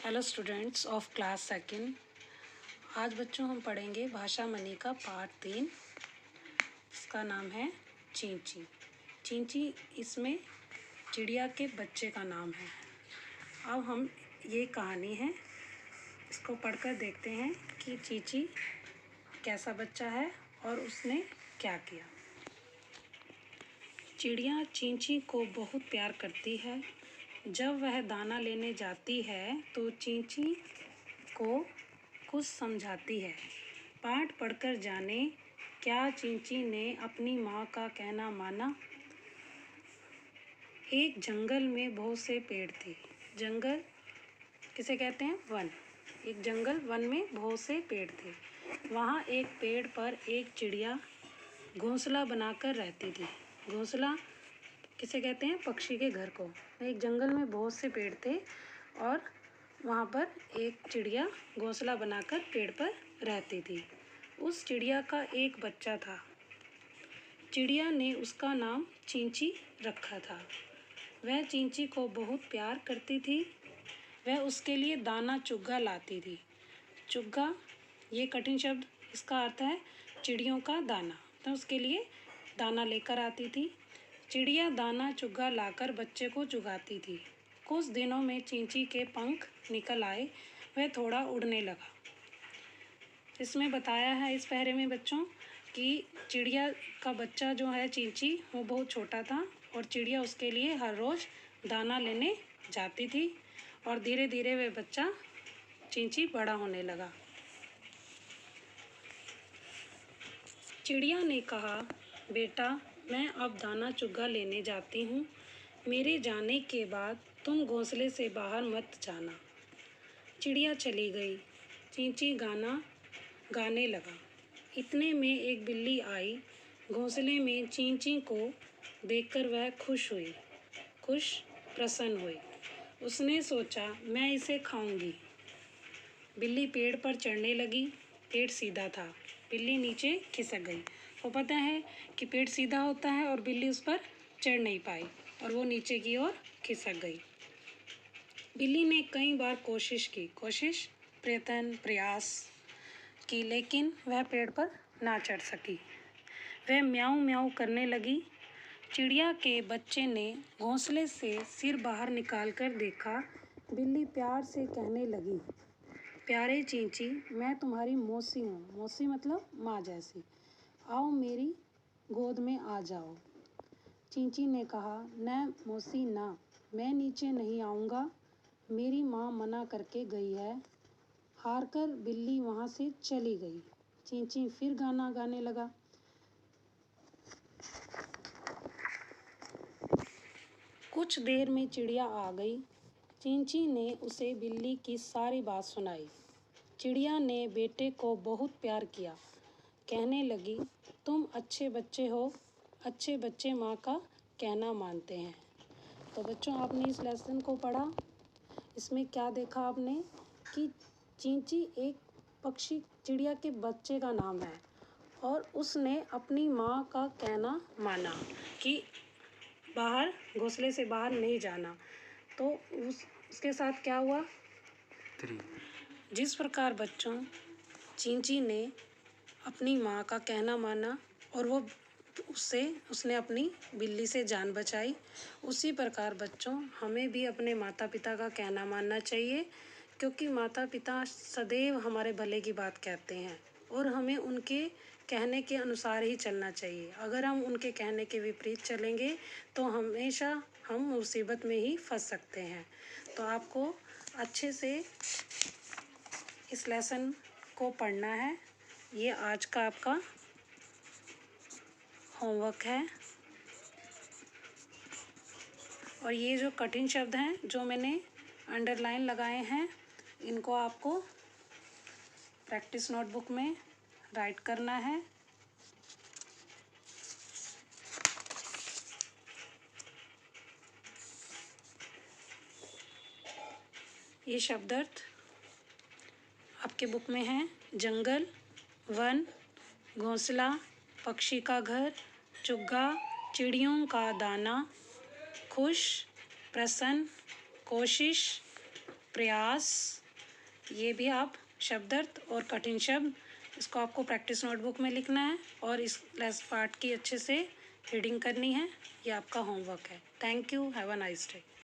Hello students of class second. आज बच्चों हम पढ़ेंगे भाषा मनी का पार्ट 3। इसका नाम है चींची। चींची इसमें चिड़िया के बच्चे का नाम है। अब हम ये कहानी है, इसको पढ़कर देखते हैं कि चींची कैसा बच्चा है और उसने क्या किया। चिड़िया चींची को बहुत प्यार करती है। जब वह दाना लेने जाती है तो चींची को कुछ समझाती है। पाठ पढ़कर जाने, क्या चींची ने अपनी माँ का कहना माना। एक जंगल में बहुत से पेड़ थे। जंगल किसे कहते हैं? वन। एक जंगल, वन में बहुत से पेड़ थे। वहाँ एक पेड़ पर एक चिड़िया घोंसला बनाकर रहती थी। घोंसला किसे कहते हैं? पक्षी के घर को। एक जंगल में बहुत से पेड़ थे और वहाँ पर एक चिड़िया घोंसला बनाकर पेड़ पर रहती थी। उस चिड़िया का एक बच्चा था। चिड़िया ने उसका नाम चींची रखा था। वह चींची को बहुत प्यार करती थी। वह उसके लिए दाना चुग्गा लाती थी। चुग्गा ये कठिन शब्द, इसका अर्थ है चिड़ियों का दाना। तो उसके लिए दाना लेकर आती थी। चिड़िया दाना चुग्गा लाकर बच्चे को चुगाती थी। कुछ दिनों में चींची के पंख निकल आए। वह थोड़ा उड़ने लगा। इसमें बताया है इस पहरे में बच्चों कि चिड़िया का बच्चा जो है चींची, वो बहुत छोटा था और चिड़िया उसके लिए हर रोज़ दाना लेने जाती थी और धीरे धीरे वह बच्चा चींची बड़ा होने लगा। चिड़िया ने कहा, बेटा मैं अब दाना चुग्गा लेने जाती हूँ। मेरे जाने के बाद तुम घोंसले से बाहर मत जाना। चिड़िया चली गई। चींची गाना गाने लगा। इतने में एक बिल्ली आई। घोंसले में चींची को देखकर वह खुश प्रसन्न हुई। उसने सोचा, मैं इसे खाऊंगी। बिल्ली पेड़ पर चढ़ने लगी। पेड़ सीधा था। बिल्ली नीचे खिसक गई। वो पता है कि पेड़ सीधा होता है और बिल्ली उस पर चढ़ नहीं पाई और वो नीचे की ओर खिसक गई। बिल्ली ने कई बार प्रयास की, लेकिन वह पेड़ पर ना चढ़ सकी। वह म्याऊं म्याऊं करने लगी। चिड़िया के बच्चे ने घोंसले से सिर बाहर निकालकर देखा। बिल्ली प्यार से कहने लगी, प्यारे चींची, मैं तुम्हारी मौसी हूँ। मौसी मतलब माँ जैसी। आओ मेरी गोद में आ जाओ। चींची ने कहा, न मौसी ना, मैं नीचे नहीं आऊँगा। मेरी माँ मना करके गई है। हारकर बिल्ली वहाँ से चली गई। चींची फिर गाना गाने लगा। कुछ देर में चिड़िया आ गई। चींची ने उसे बिल्ली की सारी बात सुनाई। चिड़िया ने बेटे को बहुत प्यार किया। कहने लगी, तुम अच्छे बच्चे हो। अच्छे बच्चे माँ का कहना मानते हैं। तो बच्चों, आपने इस लेसन को पढ़ा। इसमें क्या देखा आपने कि चींची एक पक्षी, चिड़िया के बच्चे का नाम है और उसने अपनी माँ का कहना माना कि बाहर, घोंसले से बाहर नहीं जाना। तो उसके साथ क्या हुआ? जिस प्रकार बच्चों चींची ने अपनी माँ का कहना माना और वो उसने अपनी बिल्ली से जान बचाई, उसी प्रकार बच्चों हमें भी अपने माता पिता का कहना मानना चाहिए, क्योंकि माता पिता सदैव हमारे भले की बात कहते हैं और हमें उनके कहने के अनुसार ही चलना चाहिए। अगर हम उनके कहने के विपरीत चलेंगे तो हमेशा हम मुसीबत में ही फंस सकते हैं। तो आपको अच्छे से इस लेसन को पढ़ना है। ये आज का आपका होमवर्क है। और ये जो कठिन शब्द हैं जो मैंने अंडरलाइन लगाए हैं, इनको आपको प्रैक्टिस नोटबुक में राइट करना है। ये शब्दार्थ आपके बुक में है। जंगल, वन, घोंसला, पक्षी का घर, चुग्गा, चिड़ियों का दाना, खुश, प्रसन्न, कोशिश, प्रयास, ये भी आप शब्दार्थ और कठिन शब्द, इसको आपको प्रैक्टिस नोटबुक में लिखना है और इस लेसन पार्ट की अच्छे से रीडिंग करनी है। ये आपका होमवर्क है। Thank you, have a nice day.